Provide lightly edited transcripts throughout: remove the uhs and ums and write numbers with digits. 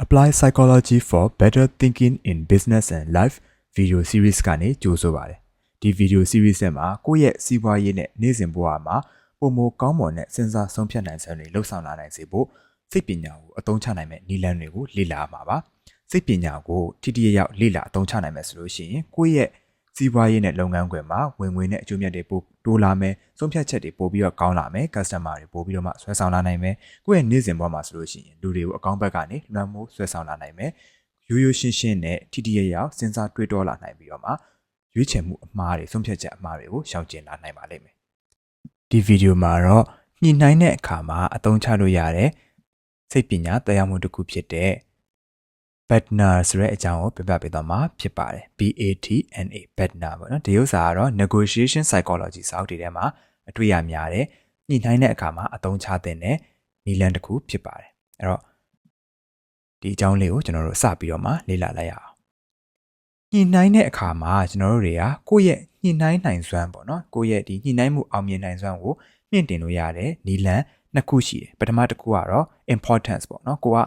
Apply Psychology for Better Thinking in Business and Life Video Series ကနေကြိုဆိုပါရစေ။ဒီ Video Series မှာကိုယ့်ရဲ့စီးပွားရေးနဲ့နေ့စဉ်ဘဝမှာပုံမကောင်းမွန်တဲ့စဉ်းစားဆုံးဖြတ်နိုင်စွမ်းတွေလှုပ်ဆောင်လာနိုင်စေဖို့စိတ်ပညာကိုအသုံးချနိုင်မဲ့နည်းလမ်းတွေကိုလေ့လာမှာပါ။စိတ်ပညာကိုထိထိရောက်လေ့လာအသုံးချနိုင်မယ်ဆိုလို့ရှိရင်ကိုယ့်ရဲ့စီးပွားရေးနဲ့လုပ်ငန်းခွင်မှာဝင်ငွေနဲ့အကျိုးမြတ်တွေပိုတိုးလာမယ်ဆုံးဖြတ်ချက်တွေပိုပြီးတော့ကောင်းလာမယ် customer တွေပိုပြီးတော့မှဆွဲဆောင်လာနိုင်မယ်ကိုယ့်ရဲ့နေ့စဉ်ဘဝမှာဆိုလို့ရှိရင်လူတွေကိုအကောင့်ဘက်ကနေလွှမ်းမိုးဆွဲဆောင်လာနိုင်မယ်ရိုးရိုးရှင်းရှင်းနဲ့ထိထိရောက်စဉ်းစားတွေးတောလာနိုင်ပြီးတော့မှရွေးချယ်မှုအမှားတွေဆုံးဖြတ်ချက်အမှားတွေကိုရှောင်ကျဉ်လာနိုင်ပါလိမ့်မယ်ဒီဗီဒီယိုမှာတော့ညှိနှိုင်းတဲ့အခါမှာအသုံးချလို့ရတဲ့စိတ်ပညာတရားမှုတစ်ခုဖြစ်တဲ့BATNA ဆိုတဲ့အကြောင်းကိုပြပြပေးသွားမှာဖြစ်ပါတယ် BATNA BATNA ပေါ့နော်ဒီဥစ္စာကတော့ negotiation psychology စာအုပ်တွေထဲမှာအတွေ့ရများတယ်ညှိနှိုင်းတဲ့အခါမှာအသုံးချတဲ့နည်းလမ်းတစ်ခုဖြစ်ပါတယ်အဲ့တော့ဒီအကြောင်းလေးကိုကျွန်တော်တို့စပြီးတော့မှလေ့လာလိုက်ရအောင်ညှိနှိုင်းတဲ့အခါမှာကျွန်တော်တို့တွေကကိုယ့်ရဲ့ညှိနှိုင်းနိုင်စွမ်းပေါ့နော်ကိုယ့်ရဲ့ဒီညှိနှိုင်းမှုအောင်မြင်နိုင်စွမ်းကိုမြင့်တင်လို့ရတဲ့နည်းလမ်းနှစ်ခုရှိတယ်ပထမတစ်ခုကတော့ importance ပေါ့နော်ကိုက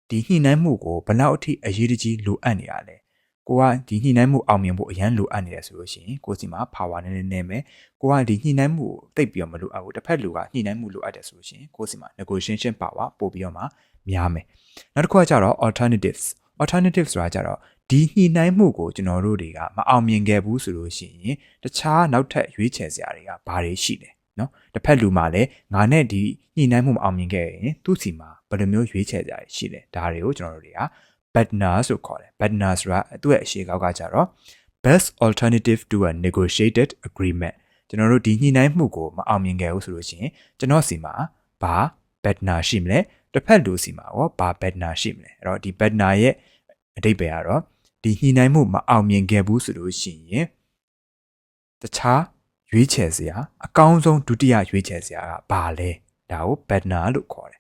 ဒီညှိနှိုင်းမှုကိုဘယ်လောက်အထိအရေးတကြီးလိုအပ်နေရလဲကိုကဒီညှိနှိုင်းမှုအောင်မြင်ဖို့အရန်လိုအပ်နေတယ်ဆိုလို့ရှိရင်ကိုစီမှာ power နည်းနည်းမယ်ကိုကဒီညှိနှိုင်းမှုကိုတိတ်ပြီးတော့မလိုအပ်ဘူးတစ်ဖက်လူကညှိနှိုင်းမှုလိုအပ်တယ်ဆိုလို့ရှိရင်ကိုစီမှာ negotiation power ပို့ပြီးတော့မှများမယ်နောက်တစ်ခုကကြတော့ alternatives ဆိုတာကြတော့ဒီညှိနှိုင်းမှုကိုကျွန်တော်တို့တွေကမအောင်မြင်ခဲ့ဘူးဆိုလို့ရှိရင်တခြားနောက်ထပ်ရွေးချယ်စရာတွေကဘာတွေရှိလဲနော်တစ်ဖက်လူမှလည်းငါနဲ့ဒီညှိနှိုင်းမှုမအောင်မြင်ခဲ့ရင်သူ့စီမှာဘယ်လိုမျိုးရွေးချယ်ကြရရှိလဲဒါတွေကိုကျွန်တော်တို့တွေက BATNA ဆိုခေါ်တယ် BATNA ဆိုတာသူ့ရဲ့အရှေ့ကောက်ကကြတော့ best alternative to a negotiated agreement ကျွန်တော်တို့ဒီညှိနှိုင်းမှုကိုမအောင်မြင်ခဲ့ဘူးဆိုလို့ရှိရင်ကျွန်တော်စီမှာဘာ BATNA ရှိမလဲတစ်ဖက်လူစီမှာရောဘာ BATNA ရှိမလဲအဲ့တော့ဒီ BATNA ရဲ့အဓိပ္ပာယ်ကတော့ဒီညှိနှိုင်းမှုမအောင်မြင်ခဲ့ဘူးဆိုလို့ရှိရင်တခြားရွေးချယ်စရာအကောင်းဆုံးဒုတိယရွေးချယ်စရာကဘာလဲဒါကို BATNA လို့ခေါ်တယ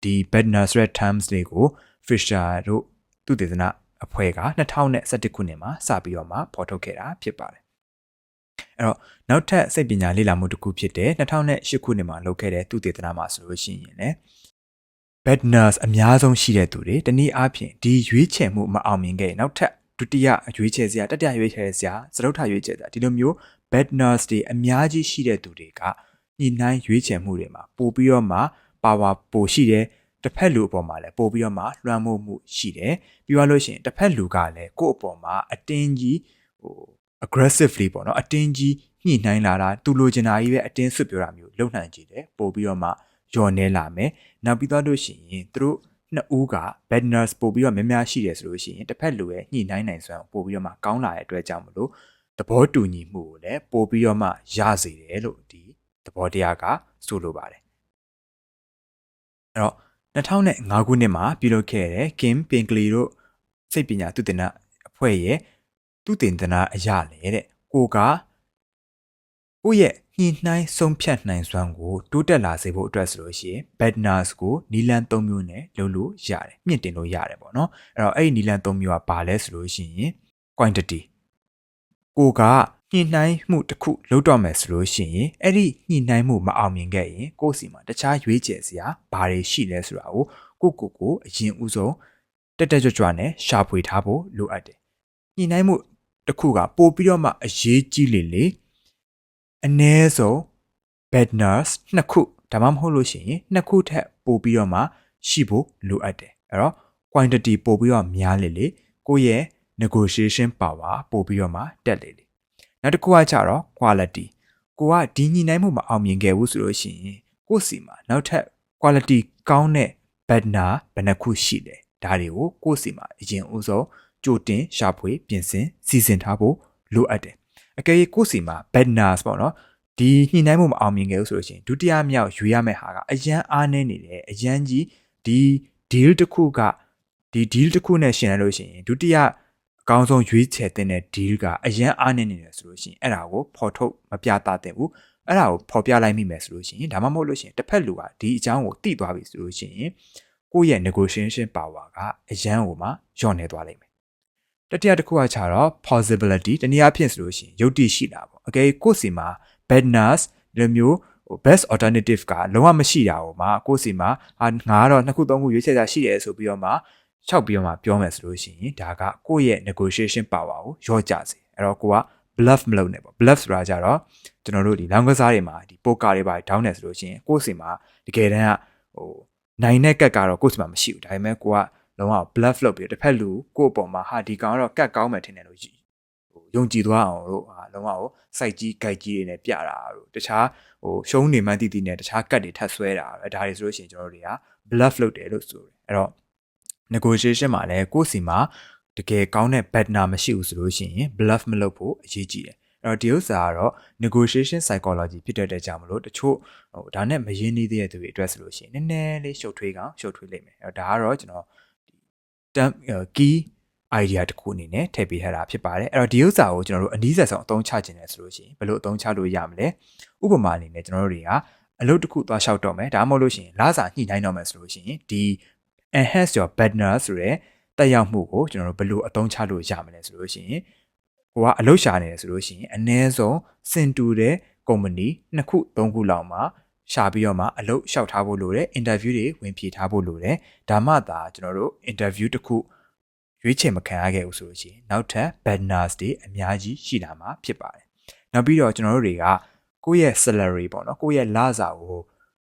်ဒီ BATNA ဆိုတဲ့ terms တွေကို Fisher တို့သူတေသနအဖွဲ့က2011ခုနှစ်မှာစပြီးတော့မှဖော်ထုတ်ခဲ့တာဖြစ်ပါတယ်အဲ့တော့နောက်ထပ်စိတ်ပညာလေ့လာမှုတစ်ခုဖြစ်တဲ့2008ခုနှစ်မှာလုပ်ခဲ့တဲ့သူတေသနမှာဆိုလို့ရှိရင်လည်း BATNAs အများဆုံးရှိတဲ့သူတွေတနည်းအားဖြင့်ဒီရွေးချယ်မှုမအောင်မြင်ခဲ့နောက်ထပ်ဒုတိယရွေးချယ်စရာတတိယရွေးချယ်စရာစတုတ္ထရွေးချယ်စရာဒီလိုမျိုး BATNAs တွေအများကြီးရှိတဲ့သူတွေကညှိနှိုင်းရွေးချယ်မှုတွေမှာပို့ပြီးတော့မှ power ပိုရှိတယ်တစ်ဖက်လူအပေါ်မှာလည်းပို့ပြီးတော့မှလွှမ်းမိုးမှုရှိတယ်ပြီးသွားလို့ရှိရင်တစ်ဖက်လူကလည်းကိုယ့်အပေါ်မှာအတင်းကြီးaggressively ပေါ့နော်အတင်းကြီးညှိနှိုင်းလာတာသူလိုချင်တာကြီးပဲအတင်းဆွတ်ပြောတာမျိုးလုပ်နိုင်ကြတယ်ပို့ပြီးတော့မှညှော်နေလာမယ်နောက်ပြီးသွားလို့ရှိရင်သူတို့နှစ်ဦးက BATNAs ပို့ပြီးတော့များများရှိတယ်ဆိုလို့ရှိရင်တစ်ဖက်လူရဲ့ညှိနှိုင်းနိုင်စွမ်းပို့ပြီးတော့မှကောင်းလာတဲ့အတွက်ကြောင့်မလို့သဘောတူညီမှုကိုလည်းပို့ပြီးတော့မှရစေတယ်လို့ဒီသဘောတရားကဆိုလိုပါတယ်အဲ့တော့2005ခုနှစ်မှာပြုလုပ်ခဲ့တဲ့ Kim Pinkley တို့စိတ်ပညာသုတေသနအဖွဲ့ရဲ့သုတေသနအရလေတဲ့ကိုယ့်ရဲ့ညှိနှိုင်းဆုံးဖြတ်နိုင်စွမ်းကိုတိုးတက်လာစေဖို့အတွက်ဆိုလို့ရှိရင် BATNAs ကိုနီလန်3မျိုးနဲ့လုပ်လို့ရတယ်မြင့်တင်လို့ရတယ်ပေါ့နော်အဲ့တော့အဲ့ဒီနီလန်3မျိုးကဘာလဲဆိုလို့ရှိရင် quantity ကိုကညှိနှိုင်းမှုတစ်ခုလုပ်တော့မယ်ဆိုလို့ရှိရင်အဲ့ဒီညှိနှိုင်းမှုမအောင်မြင်ခဲ့ရင်ကိုယ့်စီမှာတခြားရွေးချယ်စရာဘာတွေရှိလဲဆိုတာကိုကိုအရင်ဦးဆုံးတက်ကြွနဲ့ရှာဖွေထားဖို့လိုအပ်တယ်ညှိနှိုင်းမှုတစ်ခုကပို့ပြီးတော့မှအရေးကြီးလေအနည်းဆုံး BATNAs နှစ်ခုဒါမှမဟုတ်လို့ရှိရင်နှစ်ခုထက်ပို့ပြီးတော့မှရှိဖို့လိုအပ်တယ်အဲ့တော့ quantity ပို့ပြီးတော့များလေကိုယ့်ရဲ့ negotiation power ပို့ပြီးတော့မှတက်လေနောက်တစ်ခုကကြတော့ quality ကိုကဒီညှိနှိုင်းမှုမအောင်မြင်ခဲ့ဘူးဆိုလို့ရှိရင်ကိုယ့်စီမှာနောက်ထပ် quality ကောင်းတဲ့ BATNA ဘယ်နှခုရှိလဲဒါတွေကိုကိုယ့်စီမှာအရင်ဦးဆုံးကြိုတင်ရှာဖွေပြင်ဆင်စီစဉ်ထားဖို့လိုအပ်တယ်အကယ်၍ကိုယ့်စီမှာ BATNAs ပေါ့နော်ဒီညှိနှိုင်းမှုမအောင်မြင်ခဲ့ဘူးဆိုလို့ရှိရင်ဒုတိယမြောက်ရွေးရမယ့်ဟာကအရန်အားနည်းနေတယ်အရန်ကြီးဒီ deal တစ်ခုကဒီ deal တစ်ခုနဲ့ရှင်ရလို့ရှိရင်ဒုတိယအကောင်းဆုံးရွေးချယ်တဲ့ deal ကအရန်အားနည်းနေတယ်ဆိုလို့ရှိရင်အဲ့ဒါကိုဖော်ထုတ်မပြသသင့်ဘူးအဲ့ဒါကိုဖော်ပြလိုက်မိမယ်ဆိုလို့ရှိရင်ဒါမှမဟုတ်လို့ရှိရင်တစ်ဖက်လူကဒီအကြောင်းကိုသိသွားပြီဆိုလို့ရှိရင်ကိုယ့်ရဲ့ negotiation power ကအရန်ကိုမှညှော့နေသွားလိမ့်မယ်တတိယတစ်ခုကခြားတော့ possibility တနည်းအားဖြင့်ဆိုလို့ရှိရင်ယုတ်တိရှိတာပေါ့အကယ်ကိုယ့်စီမှာ BATNAs ဒီလိုမျိုးbest alternative ကလုံးဝမရှိတာဟိုမှာကိုယ့်စီမှာငါကတော့2ခု3ခုရွေးချယ်တာရှိတယ်ဆိုပြီးတော့မှ လျှောက်ပြီးတော့မှပြောမယ်ဆိုလို့ရှိရင်ဒါကကိုယ့်ရဲ့ negotiation power ကိုရော့ကျစေအဲ့တော့ကိုက bluff မလုပ်နဲ့ပေါ့ bluff ဆိုတာကြတော့ကျွန်တော်တို့ဒီလောင်းကစားတွေမှာဒီ poker တွေပါဒေါင်းနေဆိုလို့ရှိရင်ကိုယ့်စီမှာတကယ်တမ်းကဟိုနိုင်တဲ့ကတ်ကတော့ကိုယ့်စီမှာမရှိဘူးဒါပေမဲ့ကိုကလုံးဝ bluff လုပ်ပြီးတစ်ဖက်လူကိုယ့်အပေါ်မှာဟာဒီကောင်ကတော့ကတ်ကောင်းမယ်ထင်တယ်လို့ယုံကြည်သွားအောင်လို့လုံးဝစိုက်ကြီးဂိုက်ကြီးတွေနဲ့ပြတာတို့တခြားရှုံးနေမှန်းတည်နဲ့တခြားကတ်တွေထပ်ဆွဲတာဒါတွေဆိုလို့ရှိရင်ကျွန်တော်တို့တွေက bluff လုပ်တယ်လို့ဆိုတယ်အဲ့တော့ negotiation မှာလည်းကိုယ့်စီမှာတကယ်ကောင်းတဲ့ partner မရှိဘူးဆိုလို့ရှိရင် bluff မလုပ်ဖို့အရေးကြီးတယ်အဲ့တော့ဒီဥစ္စာကတော့ negotiation psychology ဖြစ်တဲ့ကြောင့်မလို့တချို့ဒါနဲ့မရင်းနှီးသေးတဲ့သူတွေအတွက်ဆိုလို့ရှိရင်နည်းနည်းလေးရှုပ်ထွေးလိမ့်မယ်အဲ့တော့ဒါကတော့ကျွန်တော်key idea တစ်ခုအနေနဲ့ထည့်ပေးထားတာဖြစ်ပါတယ်အဲ့တော့ဒီဥစ္စာကိုကျွန်တော်တို့အနည်းဆက်ဆုံးအသုံးချခြင်းလဲဆိုလို့ရှိရင်ဘယ်လိုအသုံးချလို့ရမလဲဥပမာအနေနဲ့ကျွန်တော်တို့တွေကအလုပ်တစ်ခုသွားလျှောက်တော့မယ်ဒါမှမဟုတ်လို့ရှိရင်လစာညှိနှိုင်းတော့မယ်ဆိုလို့ရှိရင်ဒီ enhance your partner ဆိုတဲ့တက်ရောက်မှုကိုကျွန်တော်တို့ဘယ်လိုအသုံးချလို့ရမလဲဆိုလို့ရှိရင်ကိုကအလုပ်ရှာနေတယ်ဆိုလို့ရှိရင်အနည်းဆုံးစင်တူတဲ့ company 2ခု3ခုလောက်မှာရှာပြီးတော့မှအလုပ်လျှောက်ထားဖို့လိုတယ် interview တွေဝင်ဖြေထားဖို့လိုတယ်ဒါမှသာကျွန်တော်တို့ interview တစ်ခုရွေးချယ်မခံရခဲ့ဘူးဆိုလို့ရှိရင်နောက်ထပ် partners တွေအများကြီးရှိလာမှာဖြစ်ပါတယ်နောက်ပြီးတော့ကျွန်တော်တို့တွေကကိုယ့်ရဲ့ salary ပေါ့နော်ကိုယ့်ရဲ့လစာကို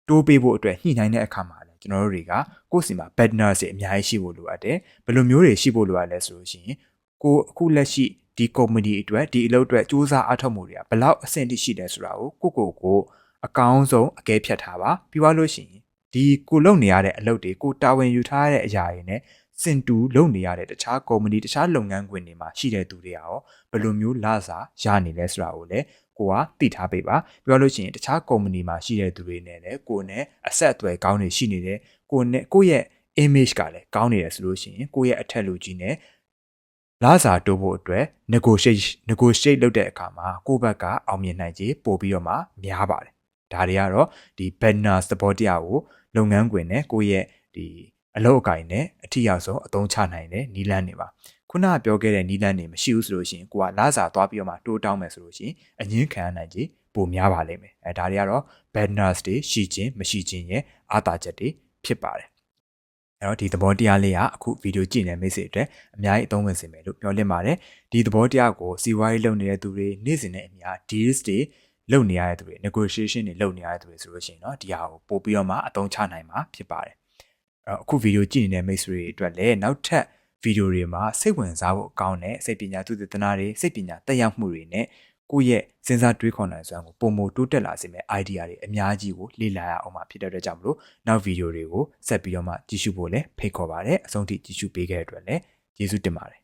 တိုးပေးဖို့အတွက်ညှိနှိုင်းတဲ့အခါမှာလည်းကျွန်တော်တို့တွေကကိုယ့်စီမှာ partners တွေအများကြီးရှိဖို့လိုအပ်တယ်ဘယ်လိုမျိုးတွေရှိဖို့လိုအပ်လဲဆိုလို့ရှိရင်ကိုအခုလက်ရှိဒီ company အတွက်ဒီအလုပ်အတွက်စူးစမ်းအားထုတ်မှုတွေကဘယ်လောက်အဆင့်ထိရှိတယ်ဆိုတာကိုကိုအကောင်းဆုံးအကဲဖြတ်ထားပါပြီးသွားလို့ရှိရင်ဒီကိုလုပ်နေရတဲ့အလုပ်တွေကိုတာဝန်ယူထားတဲ့အရာတွေနဲ့စင်တူလုပ်နေရတဲ့တခြား company တခြားလုပ်ငန်းခွင်တွေမှာရှိတဲ့သူတွေရောဘယ်လိုမျိုးလစာရနေလဲဆိုတာကိုလည်းကိုကသိထားပေးပါပြောလို့ရှိရင်တခြား company မှာရှိတဲ့သူတွေနဲ့လည်းကိုနဲ့အဆက်အသွယ်ကောင်းနေရှိနေတယ်ကိုရဲ့ image ကလည်းကောင်းနေတယ်ဆိုလို့ရှိရင်ကိုရဲ့အထက်လူကြီးနဲ့လစာတိုးဖို့အတွက် negotiate လုပ်တဲ့အခါမှာကိုယ့်ဘက်ကအောင်မြင်နိုင်ခြေပို့ပြီးတော့မှများပါတယ်ဒါတွေကတော့ဒီ partner support တရားကိုလုပ်ငန်းခွင်နဲ့ကိုယ့်ရဲ့ဒီအလုပ်အကင်နဲ့အထီးရောက်ဆုံးအသုံးချနိုင်တဲ့နီးလန်းတွေပါခုနကပြောခဲ့တဲ့နီးလန်းတွေမရှိဘူးဆိုလို့ရှိရင်ကိုကလစာသွားပြီးတော့မှတိုးတောင်းမယ်ဆိုလို့ရှိရင်အငင်းခံရနိုင်ခြေပိုများပါလိမ့်မယ်ဒါတွေကတော့ partners တွေရှိခြင်းမရှိခြင်းရဲ့အားသာချက်တွေဖြစ်ပါတယ်အဲ့တော့ဒီသဘောတရားလေးကအခုဗီဒီယိုကြည့်နေတဲ့မိတ်ဆွေအတွက်အများကြီးအသုံးဝင်စေမယ်လို့ပြောလင့်ပါတယ်ဒီသဘောတရားကိုစီးပွားရေးလုပ်နေတဲ့သူတွေနေ့စဉ်နဲ့အများ deals တွေလုပ်နေရတဲ့သူတွေ negotiation တွေလုပ်နေရတဲ့သူတွေဆိုလို့ရှိရင်เนาะဒီဟာကိုပို့ပြီးတော့မှအသုံးချနိုင်မှာဖြစ်ပါတယ်အခုဗီဒီယိုကြည့်နေတဲ့မိတ်ဆွေတွေအတွက်လည်းနောက်ထပ်ဗီဒီယိုတွေမှာစိတ်ဝင်စားဖို့အကောင်းတဲ့စိတ်ပညာသုတေသနတွေစိတ်ပညာတက်ရောက်မှုတွေနဲ့ကိုယ့်ရဲ့စဉ်းစားတွေးခေါ်နိုင်စွမ်းကိုပုံမတိုးတက်လာစေမယ့် idea တွေအများကြီးကိုလေ့လာရအောင်မှာဖြစ်တဲ့အတွက်ကြောင့်မလို့နောက်ဗီဒီယိုတွေကိုဆက်ပြီးတော့မှကြည့်ရှုဖို့လည်းဖိတ်ခေါ်ပါတယ်အဆုံးထိကြည့်ရှုပေးခဲ့တဲ့အတွက်လည်းကျေးဇူးတင်ပါတယ်